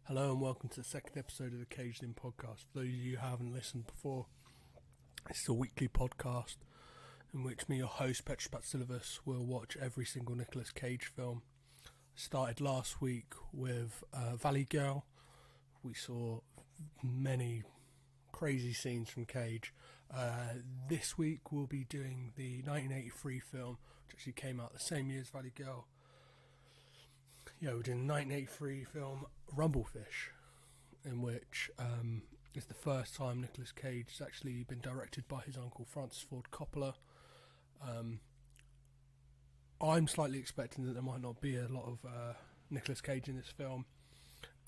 Hello and welcome to the second episode of the Caged In podcast. For those of you who haven't listened before, it's a weekly podcast in which me, your host, Petros Patsilivas, will watch every single Nicolas Cage film. I started last week with Valley Girl. We saw many crazy scenes from Cage. This week we'll be doing the 1983 film, which actually came out the same year as Valley Girl. We're doing the 1983 film Rumblefish, in which it's the first time Nicolas Cage has actually been directed by his uncle Francis Ford Coppola. I'm slightly expecting that there might not be a lot of Nicolas Cage in this film,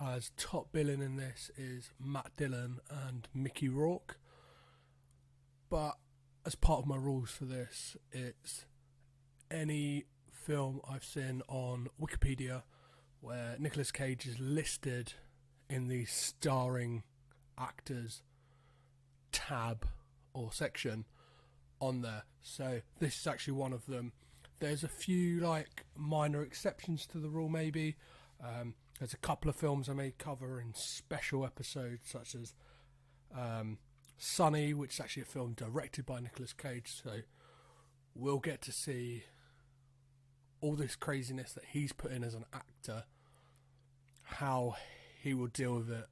as top billing in this is Matt Dillon and Mickey Rourke. But as part of my rules for this, it's any film I've seen on Wikipedia where Nicolas Cage is listed in the starring actors tab or section on there. So this is actually one of them. There's a few minor exceptions to the rule maybe. There's a couple of films I may cover in special episodes, such as Sunny, which is actually a film directed by Nicolas Cage, so we'll get to see all this craziness that he's put in as an actor, how he will deal with it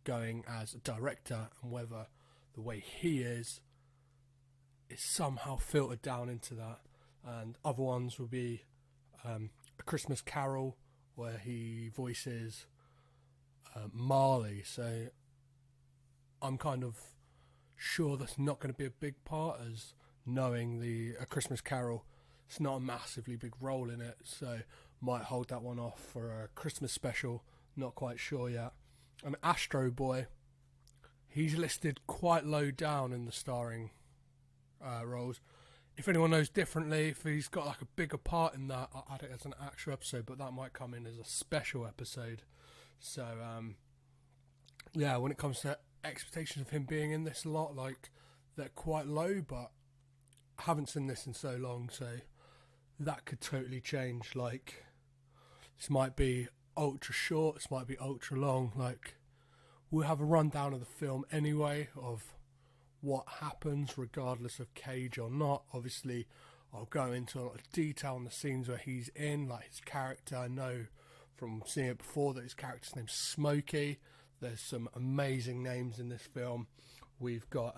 going as a director, and whether the way he is somehow filtered down into that. And other ones will be A Christmas Carol, where he voices Marley, so I'm kind of sure that's not going to be a big part, as knowing A Christmas Carol, it's not a massively big role in it, so might hold that one off for a Christmas special, not quite sure yet. And Astro Boy, he's listed quite low down in the starring roles. If anyone knows differently, if he's got a bigger part in that, I'll add it as an actual episode, but that might come in as a special episode. So when it comes to expectations of him being in this a lot, they're quite low, but I haven't seen this in so long, so that could totally change. This might be ultra short, this might be ultra long. We'll have a rundown of the film anyway, of what happens regardless of Cage or not. Obviously I'll go into a lot of detail on the scenes where he's in, his character. I know from seeing it before that his character's name's Smokey. There's some amazing names in this film. We've got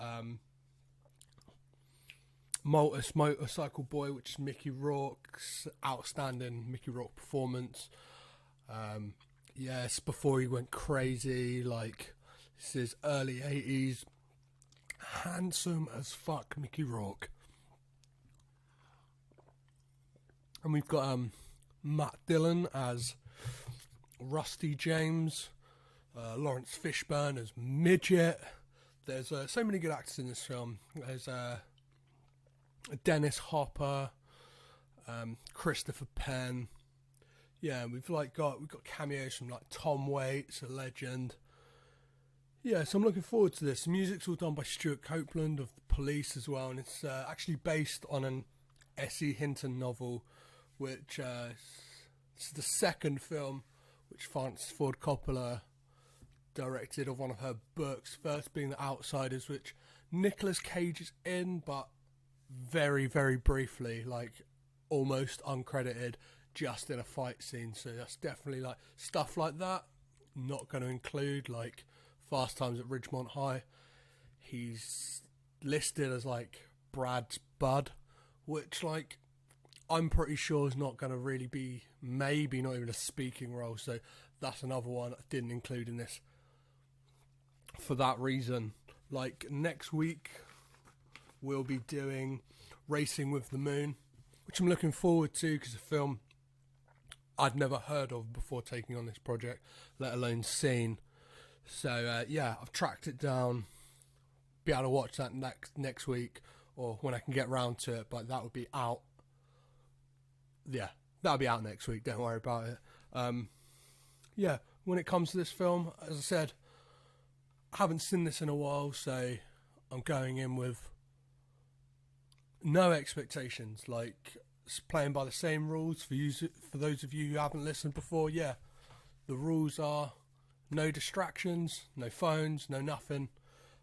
Motorcycle Boy, which is Mickey Rourke's outstanding Mickey Rourke performance. Yes, before he went crazy, this is early 80s, handsome as fuck Mickey Rourke. And we've got Matt Dillon as Rusty James, Lawrence Fishburne as Midget. There's so many good actors in this film. There's Dennis Hopper, Christopher Penn. Yeah, we've got cameos from Tom Waits, a legend. Yeah, so I'm looking forward to this. The music's all done by Stuart Copeland of The Police as well, and it's actually based on an S.E. Hinton novel, which is the second film which Francis Ford Coppola directed of one of her books. First being The Outsiders, which Nicolas Cage is in, but very, very briefly, almost uncredited, just in a fight scene. So that's definitely stuff like that not going to include Fast Times at Ridgemont High. He's listed as Brad's bud, which I'm pretty sure is not going to really be, maybe not even a speaking role. So that's another one I didn't include in this for that reason. Next week we'll be doing Racing with the Moon, which I'm looking forward to, because a film I'd never heard of before taking on this project, let alone seen. So I've tracked it down. Be able to watch that next week, or when I can get round to it, but that would be out. Yeah, that'll be out next week, don't worry about it. When it comes to this film, as I said, I haven't seen this in a while, so I'm going in with no expectations. Playing by the same rules for those of you who haven't listened before. The rules are no distractions, no phones, no nothing,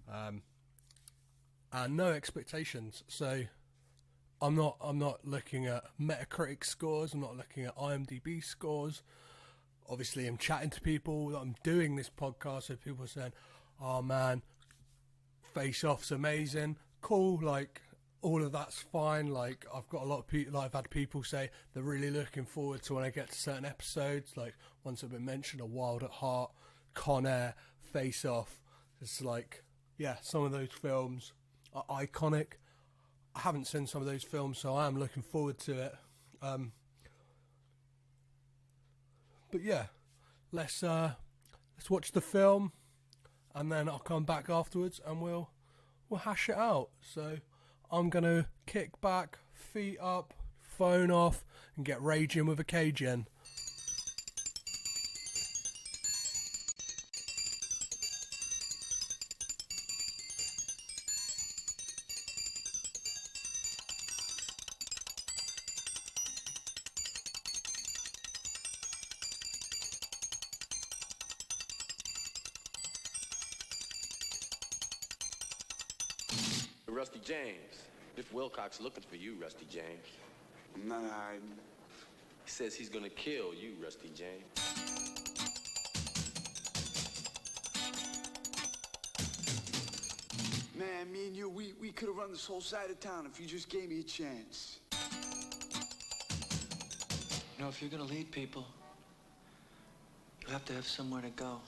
and no expectations. So I'm not looking at Metacritic scores. I'm not looking at IMDb scores. Obviously, I'm chatting to people. I'm doing this podcast, so people are saying, "Oh man, Face Off's amazing, cool." Like, all of that's fine. Like, I've got a lot of people. Like, I've had people say they're really looking forward to when I get to certain episodes. Like, ones that have been mentioned are Wild at Heart, Con Air, Face Off. It's like, yeah, some of those films are iconic. I haven't seen some of those films, so I am looking forward to it. But yeah, let's watch the film, and then I'll come back afterwards, and we'll hash it out. So I'm gonna kick back, feet up, phone off, and get raging with a Cajun. Rusty James. Biff Wilcox looking for you, Rusty James. I'm not hiding. He says he's gonna kill you, Rusty James. Man, me and you, we could have run this whole side of town if you just gave me a chance. You know, if you're gonna lead people, you have to have somewhere to go.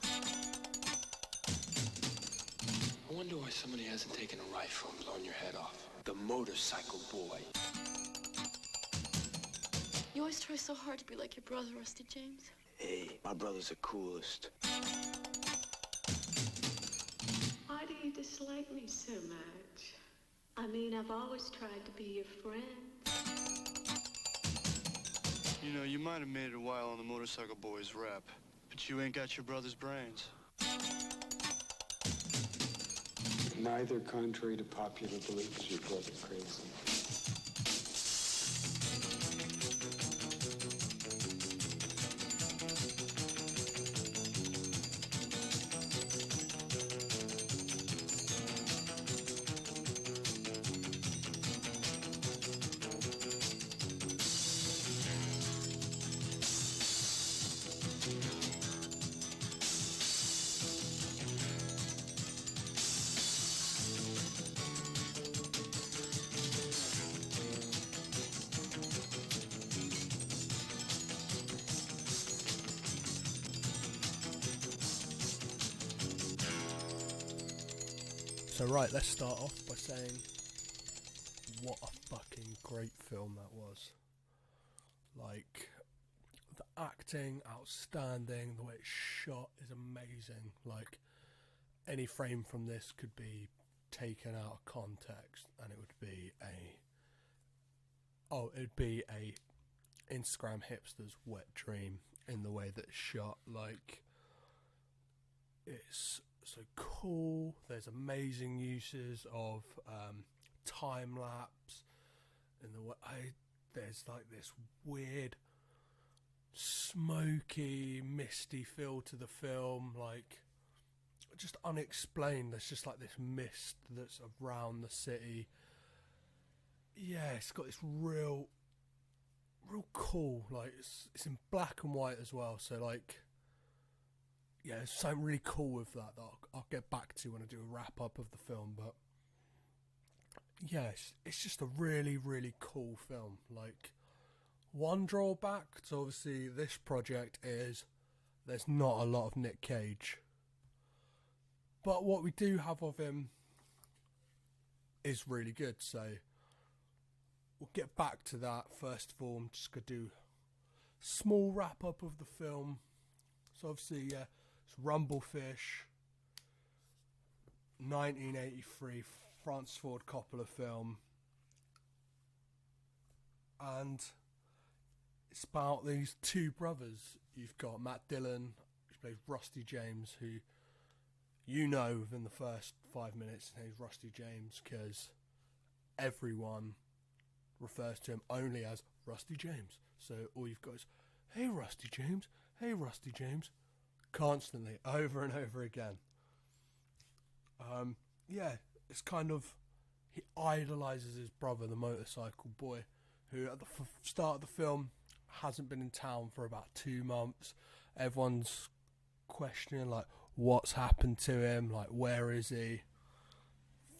I wonder why somebody hasn't taken a rifle and blown your head off. The motorcycle boy. You always try so hard to be like your brother, Rusty James. Hey, my brother's the coolest. Why do you dislike me so much? I mean, I've always tried to be your friend. You know, you might have made it a while on the Motorcycle Boys rep, but you ain't got your brother's brains. Neither, contrary to popular belief, is your brother crazy. So right, let's start off by saying what a fucking great film that was. Like, the acting, outstanding, the way it's shot is amazing. Like, any frame from this could be taken out of context and it would be it'd be a Instagram hipster's wet dream in the way that it's shot. Like, it's so cool. There's amazing uses of time lapse in the way. There's like this weird smoky, misty feel to the film, like just unexplained. There's just like this mist that's around the city. Yeah, it's got this real cool, like it's in black and white as well, so like, yeah, there's something really cool with that I'll get back to when I do a wrap up of the film. But yeah, it's just a really, really cool film. Like, one drawback to obviously this project is there's not a lot of Nick Cage, but what we do have of him is really good, so we'll get back to that. First of all, I'm just going to do a small wrap up of the film. So obviously, yeah, it's Rumblefish, 1983 Francis Ford Coppola film, and it's about these two brothers. You've got Matt Dillon, who plays Rusty James, who you know within the first 5 minutes he's Rusty James because everyone refers to him only as Rusty James. So all you've got is, hey Rusty James, hey Rusty James, constantly, over and over again. Yeah, it's kind of, he idolizes his brother, the motorcycle boy, who at the start of the film hasn't been in town for about 2 months. Everyone's questioning, like, what's happened to him, like, where is he?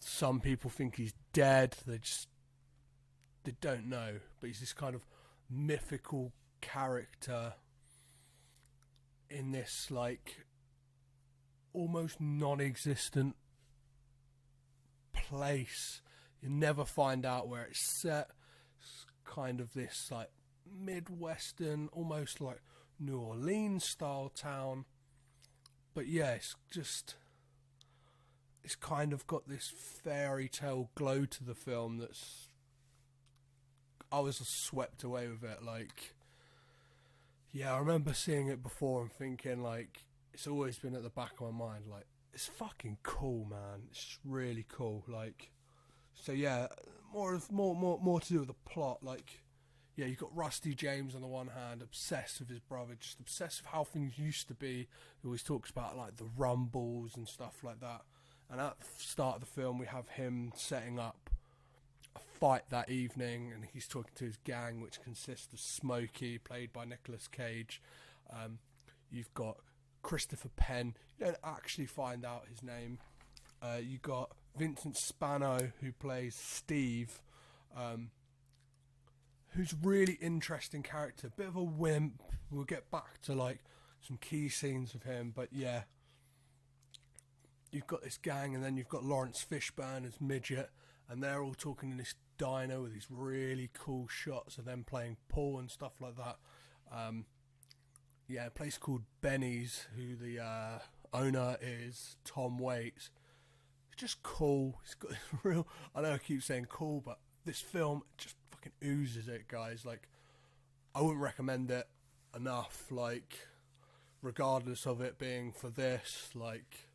Some people think he's dead. They don't know, but he's this kind of mythical character in this, like, almost non-existent place. You never find out where it's set. It's kind of this, like, Midwestern, almost like New Orleans style town. But yeah, it's kind of got this fairy tale glow to the film that's, I was swept away with it. Like, yeah, I remember seeing it before and thinking, like, it's always been at the back of my mind, like, it's fucking cool, man. It's really cool. Like, so yeah, more to do with the plot. Like, yeah, you've got Rusty James on the one hand, obsessed with his brother, just obsessed with how things used to be. He always talks about, like, the rumbles and stuff like that. And at the start of the film, we have him setting up a fight that evening, and he's talking to his gang, which consists of Smokey, played by Nicolas Cage. You've got Christopher Penn. You don't actually find out his name. You got Vincent Spano, who plays Steve, who's really interesting character. Bit of a wimp. We'll get back to, like, some key scenes of him, but yeah. You've got this gang, and then you've got Lawrence Fishburne as Midget, and they're all talking in this diner with these really cool shots of them playing pool and stuff like that. Yeah, a place called Benny's, who the owner is Tom Waits. It's just cool. It's got real, I know I keep saying cool, but this film just fucking oozes it, guys. Like, I wouldn't recommend it enough, like, regardless of it being for this, like,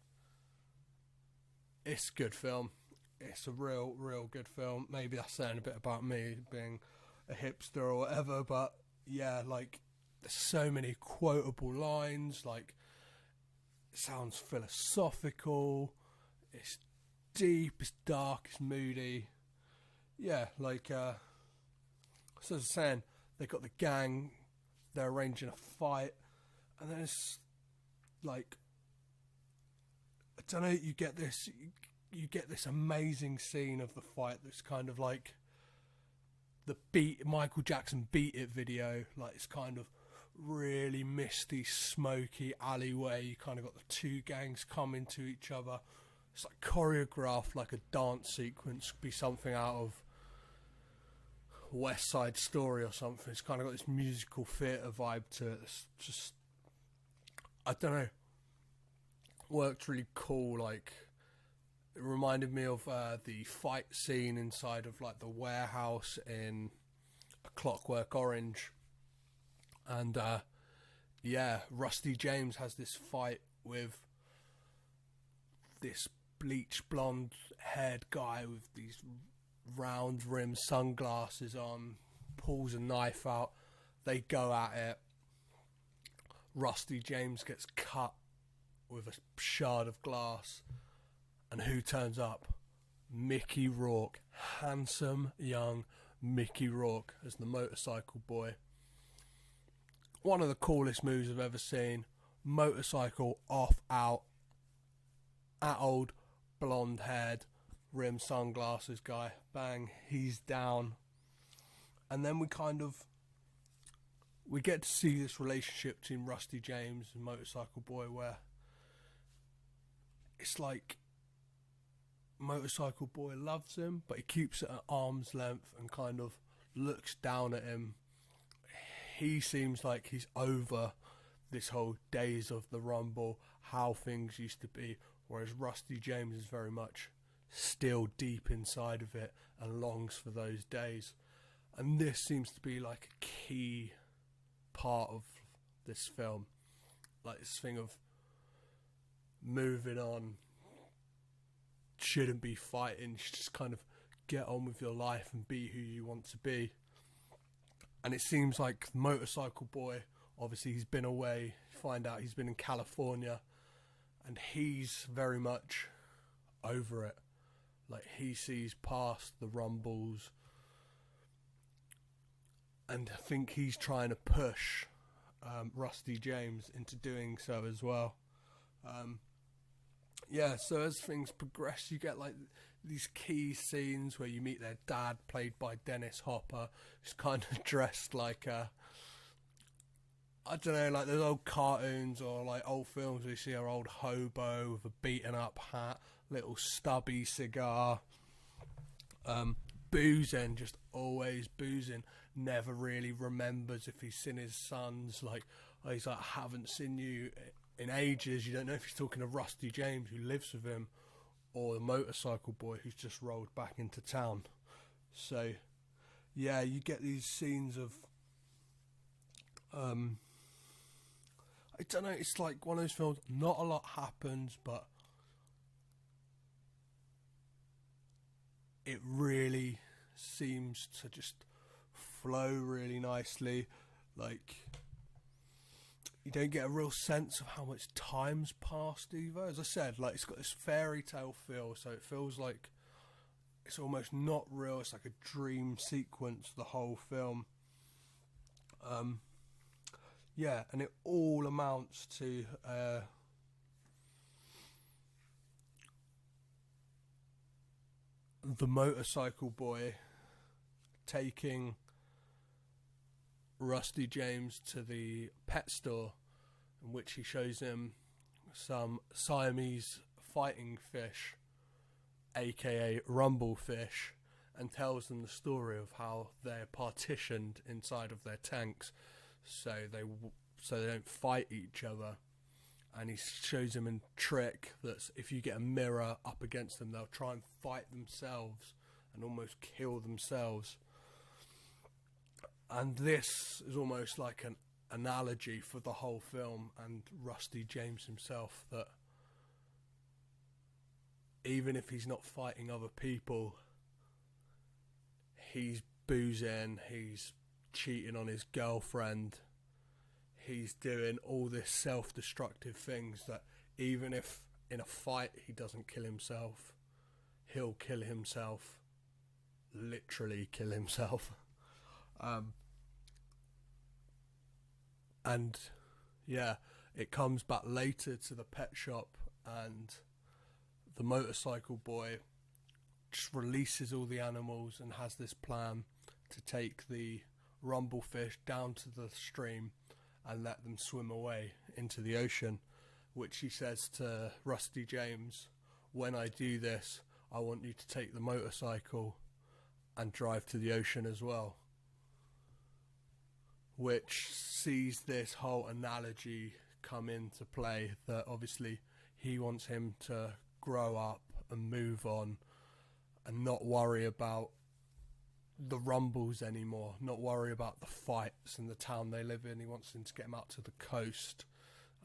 it's a good film. It's a real good film. Maybe that's saying a bit about me being a hipster or whatever, but yeah, like, there's so many quotable lines. Like, it sounds philosophical. It's deep. It's dark. It's moody. Yeah, like, so as I was saying, they got the gang. They're arranging a fight, and then it's like, I don't know, you get this amazing scene of the fight that's kind of like the Michael Jackson Beat It video. Like, it's kind of really misty, smoky alleyway. You kind of got the two gangs coming to each other. It's like choreographed like a dance sequence. Could be something out of West Side Story or something. It's kind of got this musical theatre vibe to it. It's just, I don't know, worked really cool. Like, it reminded me of the fight scene inside of, like, the warehouse in A Clockwork Orange. And yeah, Rusty James has this fight with this bleach blonde haired guy with these round rimmed sunglasses on, pulls a knife out, they go at it. Rusty James gets cut with a shard of glass, and who turns up? Mickey Rourke, handsome young Mickey Rourke as the motorcycle boy. One of the coolest moves I've ever seen. Motorcycle off out, at old blonde haired rimmed sunglasses guy, bang, he's down. And then we get to see this relationship between Rusty James and Motorcycle Boy, where it's like Motorcycle Boy loves him, but he keeps it at arm's length and kind of looks down at him. He seems like he's over this whole days of the rumble, how things used to be, whereas Rusty James is very much still deep inside of it and longs for those days. And this seems to be like a key part of this film, like this thing of moving on, shouldn't be fighting, you should just kind of get on with your life and be who you want to be. And it seems like Motorcycle Boy obviously he's been away. Find out he's been in California, and he's very much over it. Like, he sees past the rumbles, and I think he's trying to push Rusty James into doing so as well. Yeah, so as things progress, you get like these key scenes where you meet their dad, played by Dennis Hopper, who's kind of dressed like I don't know, like those old cartoons or like old films where you see an old hobo with a beaten up hat, little stubby cigar, boozing, just always boozing, never really remembers if he's seen his sons. Like, he's like, I haven't seen you in ages. You don't know if he's talking to Rusty James, who lives with him, or the motorcycle boy who's just rolled back into town. So yeah, you get these scenes of I don't know, it's like one of those films, not a lot happens, but it really seems to just flow really nicely. Like, you don't get a real sense of how much time's passed either. As I said, like, it's got this fairy tale feel, so it feels like it's almost not real. It's like a dream sequence, the whole film. Yeah, and it all amounts to the motorcycle boy taking Rusty James to the pet store, in which he shows him some Siamese fighting fish, aka rumblefish, and tells them the story of how they're partitioned inside of their tanks so they don't fight each other. And he shows him a trick that's, if you get a mirror up against them, they'll try and fight themselves and almost kill themselves. And this is almost like an analogy for the whole film and Rusty James himself, that even if he's not fighting other people, he's boozing, he's cheating on his girlfriend, he's doing all this self-destructive things that even if in a fight he doesn't kill himself, he'll kill himself, literally kill himself. And yeah, it comes back later to the pet shop, and the motorcycle boy just releases all the animals and has this plan to take the rumblefish down to the stream and let them swim away into the ocean, which he says to Rusty James, when I do this, I want you to take the motorcycle and drive to the ocean as well. Which sees this whole analogy come into play, that obviously he wants him to grow up and move on and not worry about the rumbles anymore, not worry about the fights in the town they live in. He wants him to get him out to the coast,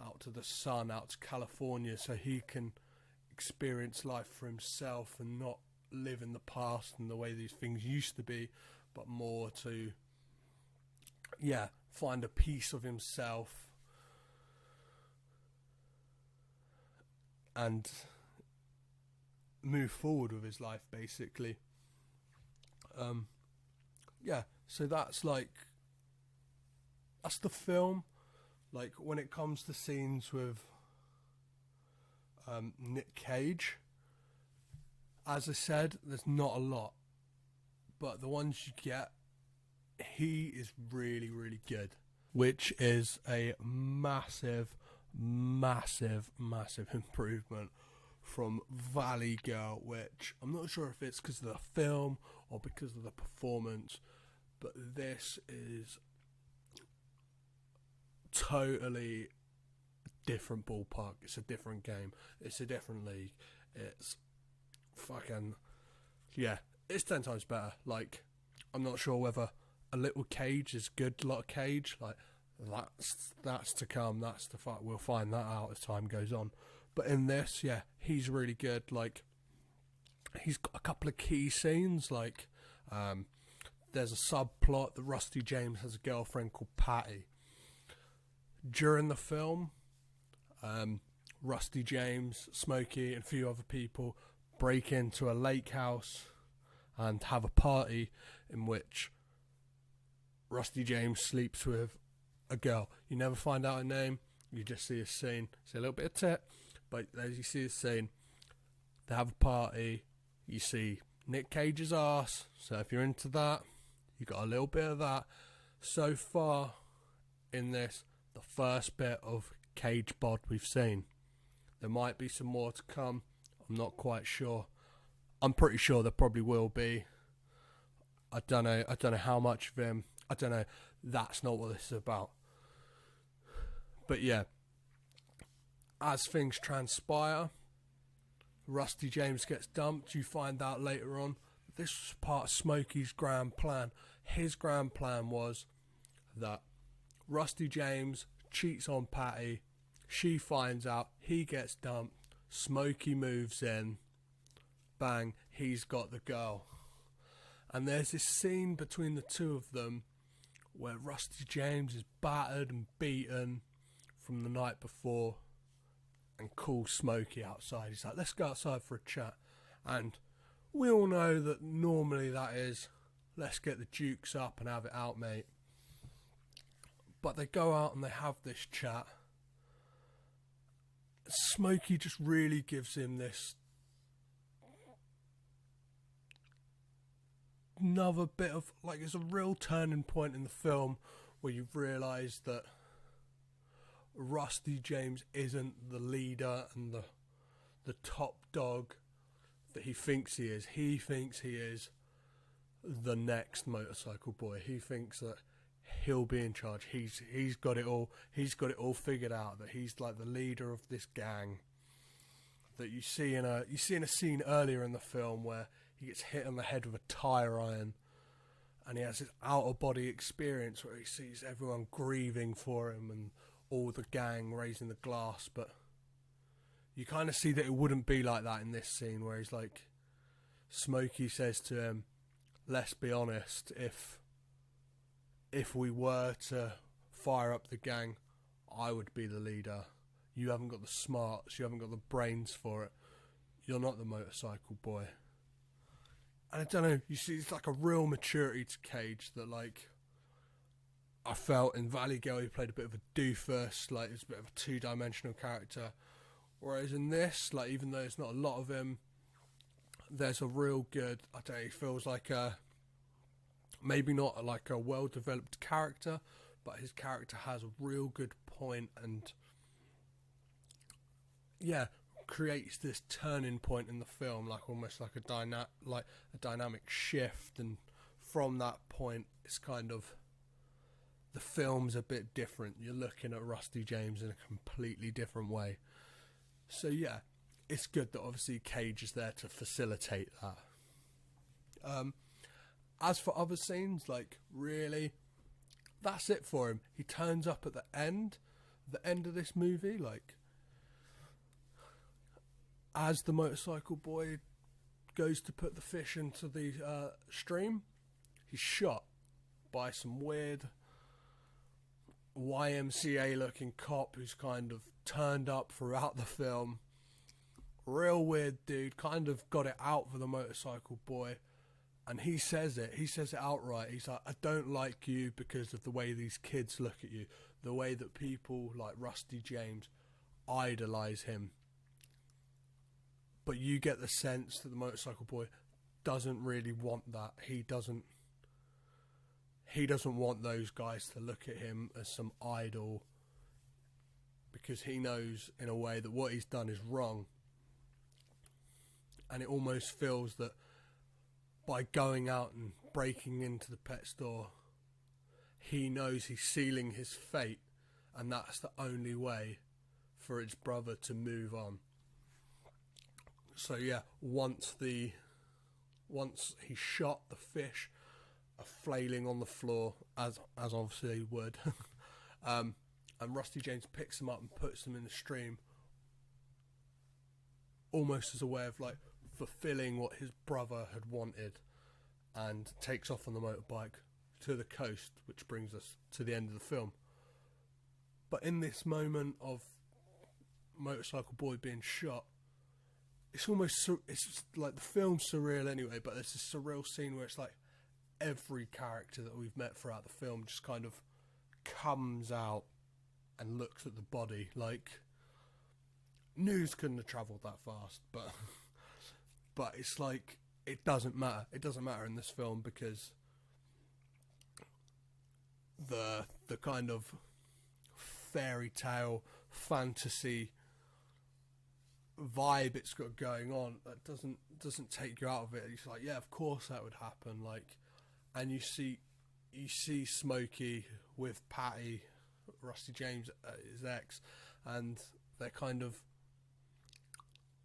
out to the sun, out to California, so he can experience life for himself and not live in the past and the way these things used to be, but more to, yeah, find a piece of himself and move forward with his life, basically. Yeah, so that's the film. Like, when it comes to scenes with Nick Cage, as I said, there's not a lot, but the ones you get, he is really, really good, which is a massive, massive, massive improvement from Valley Girl, which I'm not sure if it's because of the film or because of the performance, but this is totally different ballpark. It's a different game. It's a different league. It's fucking, yeah, it's 10 times better. Like, I'm not sure whether a little Cage is good, lot of Cage, like, that's to come. That's the fact. We'll find that out as time goes on. But in this, yeah, he's really good. Like, he's got a couple of key scenes. Like, there's a subplot that Rusty James has a girlfriend called Patty, during the film, Rusty James, Smokey, and a few other people break into a lake house and have a party in which Rusty James sleeps with a girl. You never find out her name, you just see a scene. It's a little bit of tit, but as you see a scene, they have a party, you see Nick Cage's ass, so if you're into that, you got a little bit of that. So far in this, the first bit of Cage bod we've seen. There might be some more to come, I'm not quite sure. I'm pretty sure there probably will be. I don't know how much of him, I don't know, that's not what this is about. But yeah, as things transpire, Rusty James gets dumped. You find out later on this was part of Smokey's grand plan. His grand plan was that Rusty James cheats on Patty, she finds out, he gets dumped, Smokey moves in, bang, he's got the girl. And there's this scene between the two of them where Rusty James is battered and beaten from the night before and calls Smokey outside. He's like, let's go outside for a chat. And we all know that normally that is, let's get the dukes up and have it out, mate. But they go out and they have this chat. Smokey just really gives him this another bit of, like, it's a real turning point in the film where you realise that Rusty James isn't the leader and the top dog that he thinks he is. He thinks he is the next motorcycle boy. He thinks that he'll be in charge. He's got it all. He's got it all figured out. That he's like the leader of this gang. That you see in a scene earlier in the film where he gets hit on the head with a tire iron, and he has this out of body experience where he sees everyone grieving for him and all the gang raising the glass. But you kind of see that it wouldn't be like that in this scene where he's like, Smokey says to him, let's be honest, if we were to fire up the gang, I would be the leader. You haven't got the smarts, you haven't got the brains for it. You're not the motorcycle boy. And I don't know, you see, it's like a real maturity to Cage that, like, I felt in Valley Girl he played a bit of a doofus, like, it's a bit of a two-dimensional character. Whereas in this, like, even though it's not a lot of him, there's a real good, I don't know, he feels like a, maybe not like a well-developed character, but his character has a real good point and, yeah, creates this turning point in the film, like almost like a dynamic shift, and from that point, it's kind of, the film's a bit different. You're looking at Rusty James in a completely different way. So yeah, it's good that obviously Cage is there to facilitate that. As for other scenes, like, really, that's it for him. He turns up at the end of this movie, like, as the motorcycle boy goes to put the fish into the stream, he's shot by some weird YMCA looking cop who's kind of turned up throughout the film. Real weird dude, kind of got it out for the motorcycle boy, and he says it outright. He's like, I don't like you because of the way these kids look at you, the way that people like Rusty James idolize him. But you get the sense that the motorcycle boy doesn't really want that. He doesn't want those guys to look at him as some idol, because he knows in a way that what he's done is wrong. And it almost feels that by going out and breaking into the pet store, he knows he's sealing his fate, and that's the only way for his brother to move on. So yeah, once he shot, the fish are flailing on the floor, as obviously he would, and Rusty James picks them up and puts them in the stream, almost as a way of like fulfilling what his brother had wanted, and takes off on the motorbike to the coast, which brings us to the end of the film. But in this moment of Motorcycle Boy being shot, it's almost, it's just like the film's surreal anyway, but there's this surreal scene where it's like every character that we've met throughout the film just kind of comes out and looks at the body. Like, news couldn't have travelled that fast, but it's like, it doesn't matter. It doesn't matter in this film because the kind of fairy tale fantasy vibe it's got going on, that doesn't take you out of it. It's like, yeah, of course that would happen. Like, and you see Smokey with Patty, Rusty James, his ex, and they're kind of,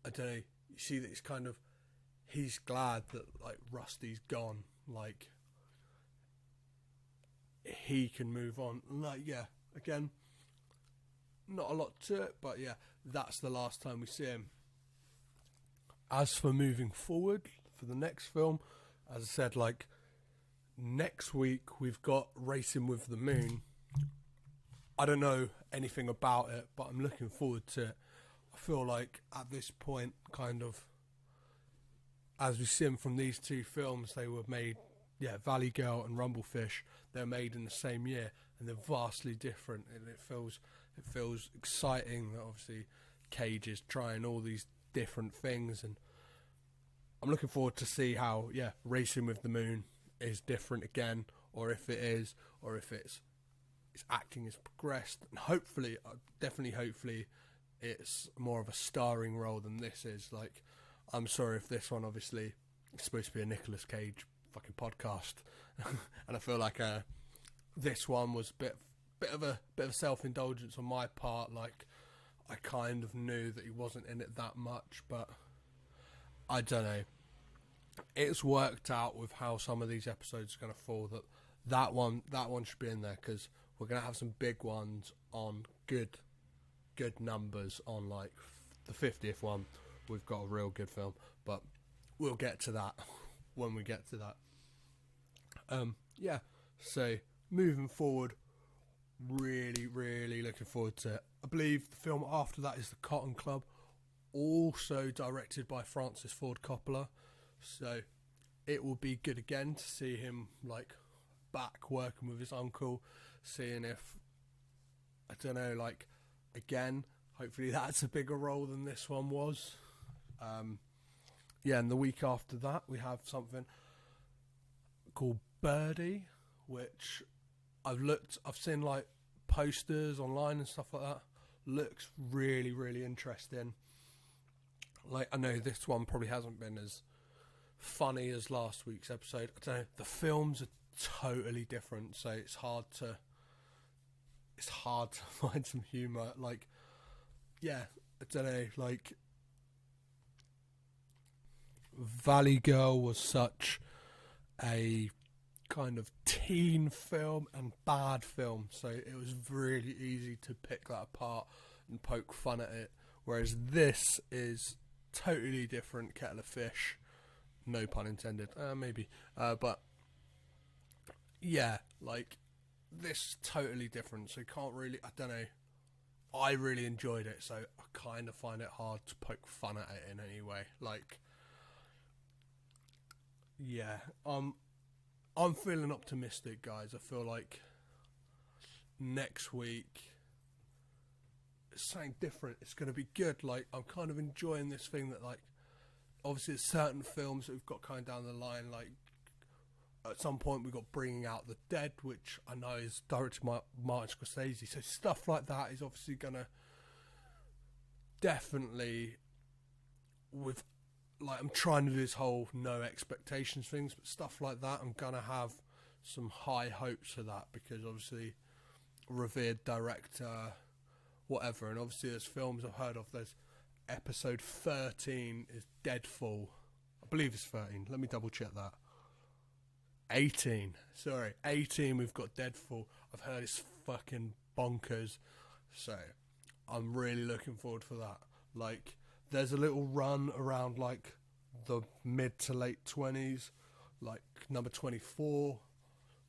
I don't know, you see that he's glad that like Rusty's gone, like he can move on. Like, yeah, again, not a lot to it, but yeah, that's the last time we see him. As for moving forward for the next film, as I said, like, next week we've got Racing with the Moon. I don't know anything about it, but I'm looking forward to it. I feel like at this point, kind of, as we've seen from these two films, they were made, Valley Girl and Rumblefish, they're made in the same year, and they're vastly different, and it feels exciting that obviously Cage is trying all these different things, and I'm looking forward to see how Racing with the Moon is different again, or if its acting has progressed, and hopefully it's more of a starring role than this is. Like, I'm sorry if this one obviously is supposed to be a Nicolas Cage fucking podcast, and I feel like this one was a bit of self-indulgence on my part. Like, I kind of knew that he wasn't in it that much, but I don't know. It's worked out with how some of these episodes are going to fall that one should be in there, because we're going to have some big ones on good numbers. On like the 50th one, we've got a real good film, but we'll get to that when we get to that. So moving forward, really, really looking forward to it. I believe the film after that is The Cotton Club, also directed by Francis Ford Coppola. So it will be good again to see him like back working with his uncle, seeing if, I don't know, like, again, hopefully that's a bigger role than this one was. And the week after that we have something called Birdie, which I've seen like posters online and stuff like that. Looks really, really interesting. Like, I know this one probably hasn't been as funny as last week's episode. I don't know, the films are totally different, so it's hard to find some humour. Like, I don't know, like, Valley Girl was such a kind of teen film and bad film, so it was really easy to pick that apart and poke fun at it, whereas this is totally different kettle of fish, no pun intended, maybe, but like, this totally different, so you can't really, I don't know, I really enjoyed it, so I kind of find it hard to poke fun at it in any way. Like, I'm feeling optimistic, guys. I feel like next week it's something different. It's going to be good. Like, I'm kind of enjoying this thing that, like, obviously there's certain films that we've got kind of down the line. Like, at some point we've got Bringing Out the Dead, which I know is directed by Martin Scorsese. So stuff like that is obviously going to definitely, with, like, I'm trying to do this whole no expectations things, but stuff like that, I'm going to have some high hopes for that, because obviously revered director, whatever, and obviously there's films I've heard of. There's episode 13 is Deadfall. I believe it's 13. Let me double check that. 18. Sorry, 18 we've got Deadfall. I've heard it's fucking bonkers. So I'm really looking forward for that. Like, there's a little run around like the mid to late 20s, like number 24.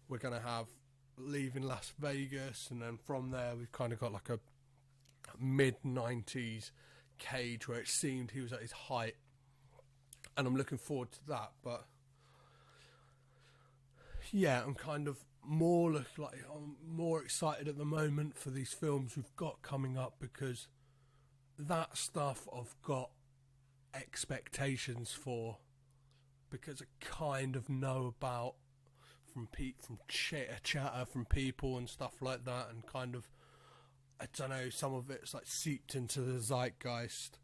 We're going to have leaving Las Vegas, and then from there we've kind of got like a mid-90s Cage where it seemed he was at his height, and I'm looking forward to that. But yeah, I'm kind of I'm more excited at the moment for these films we've got coming up, because that stuff I've got expectations for, because I kind of know about from chatter from people and stuff like that, and kind of, I don't know, some of it's like seeped into the zeitgeist,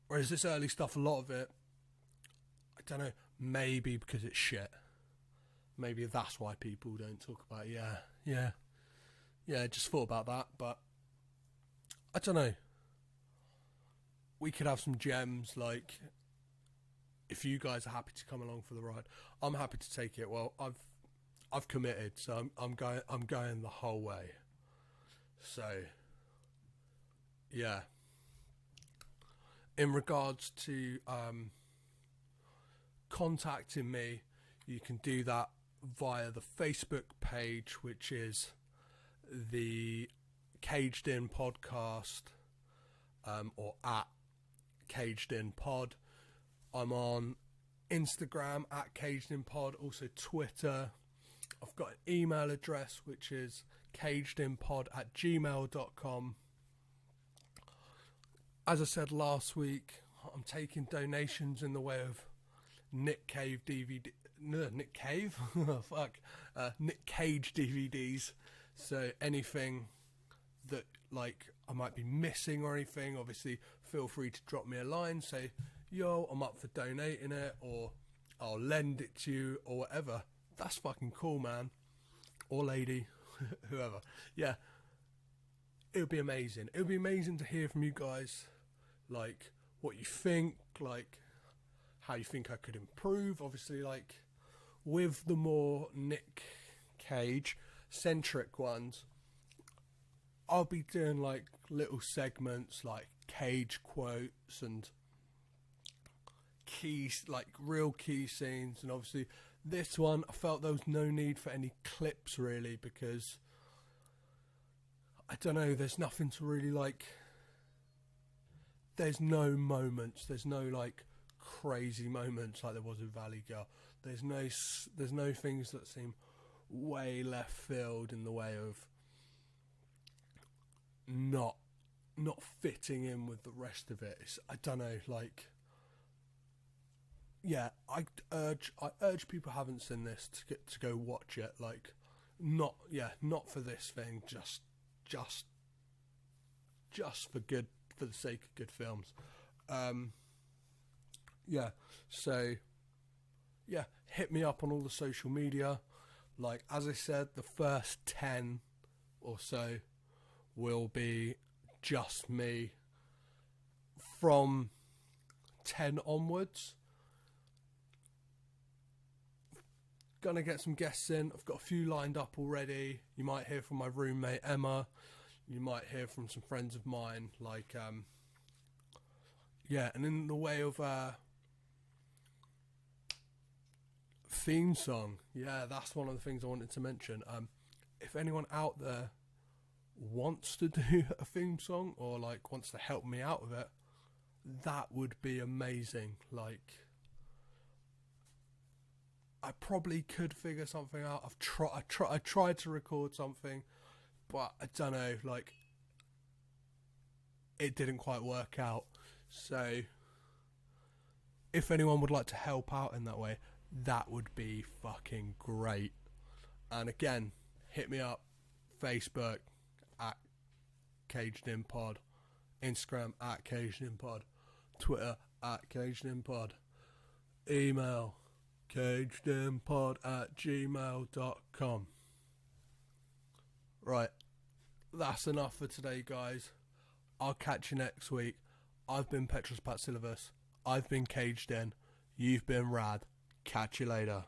whereas this early stuff, a lot of it, I don't know, maybe because it's shit, maybe that's why people don't talk about it. Yeah, just thought about that. But I don't know, we could have some gems. Like, if you guys are happy to come along for the ride, I'm happy to take it. Well, I've committed, so I'm going the whole way. So yeah, in regards to contacting me, you can do that via the Facebook page, which is the Caged In Podcast, or at Caged In Pod. I'm on Instagram at Caged In Pod, also Twitter. I've got an email address, which is cagedinpod@gmail.com. As I said last week, I'm taking donations in the way of Nick Cage DVDs. So anything that like I might be missing or anything, obviously feel free to drop me a line, say, yo, I'm up for donating it, or I'll lend it to you, or whatever. That's fucking cool, man. Or lady, whoever. Yeah, it would be amazing. It would be amazing to hear from you guys, like what you think, like how you think I could improve. Obviously, like with the more Nick Cage centric ones, I'll be doing like little segments like Cage quotes and keys, like real key scenes. And obviously this one, I felt there was no need for any clips really, because I don't know, there's nothing to really like, there's no moments, there's no like crazy moments like there was with Valley Girl. There's no things that seem way left field in the way of not fitting in with the rest of it. I don't know, like, yeah, I urge people who haven't seen this to go watch it. Like, not for this thing, just for the sake of good films. Yeah, so yeah, hit me up on all the social media. Like, as I said, the first 10 or so will be just me. From 10 onwards, gonna get some guests in. I've got a few lined up already. You might hear from my roommate Emma. You might hear from some friends of mine. Like, yeah, and in the way of theme song, yeah, that's one of the things I wanted to mention. If anyone out there wants to do a theme song, or like wants to help me out with it, that would be amazing. Like, I probably could figure something out. I tried to record something, but I don't know, like, it didn't quite work out. So if anyone would like to help out in that way, that would be fucking great. And again, hit me up, Facebook at Caged In Pod, Instagram at Caged In Pod, Twitter at Caged In Pod, email cagedinpod@gmail.com. Right, that's enough for today, guys. I'll catch you next week. I've been Petros Patsilivus. I've been Caged In. You've been Rad. Catch you later.